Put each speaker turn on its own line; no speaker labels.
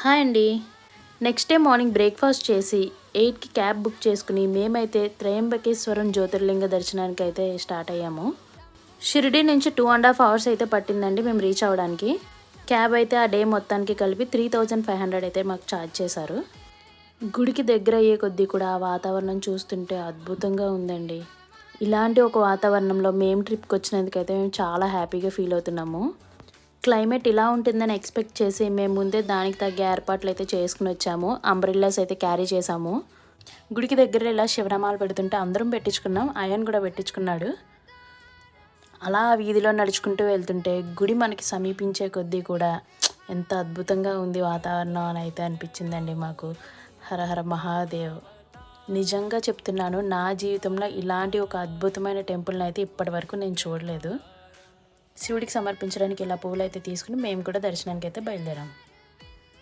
Hi అండి. Next day morning breakfast చేసి 8కి cab book చేసుకుని మేమైతే త్రయంబకేశ్వరం జ్యోతిర్లింగ దర్శనానికి అయితే స్టార్ట్ అయ్యాము. షిరిడి నుంచి 2.5 అవర్స్ అయితే పట్టిందండి మేము రీచ్ అవ్వడానికి. క్యాబ్ అయితే ఆ డే మొత్తానికి కలిపి 3500 అయితే మాకు ఛార్జ్ చేశారు. గుడికి దగ్గర అయ్యే కొద్దీ కూడా ఆ వాతావరణం చూస్తుంటే అద్భుతంగా ఉందండి. ఇలాంటి ఒక వాతావరణంలో మేము ట్రిప్కి వచ్చినందుకైతే మేము చాలా హ్యాపీగా ఫీల్ అవుతున్నాము. క్లైమేట్ ఇలా ఉంటుందని ఎక్స్పెక్ట్ చేసి మేము ముందే దానికి తగ్గ ఏర్పాట్లు అయితే చేసుకుని వచ్చాము. అంబ్రెల్లాస్ అయితే క్యారీ చేసాము. గుడికి దగ్గర ఇలా శివనామాలు పెడుతుంటే అందరం పెట్టించుకున్నాం. అయాన్ కూడా పెట్టించుకున్నాడు. అలా వీధిలో నడుచుకుంటూ వెళ్తుంటే గుడి మనకి సమీపించే కొద్దీ కూడా ఎంత అద్భుతంగా ఉంది వాతావరణం అని అయితే అనిపించిందండి మాకు. హరహర మహాదేవ్. నిజంగా చెప్తున్నాను, నా జీవితంలో ఇలాంటి ఒక అద్భుతమైన టెంపుల్ని అయితే ఇప్పటి వరకు నేను చూడలేదు. శివుడికి సమర్పించడానికి ఇలా పువ్వులు అయితే తీసుకుని మేము కూడా దర్శనానికి అయితే బయలుదేరాం.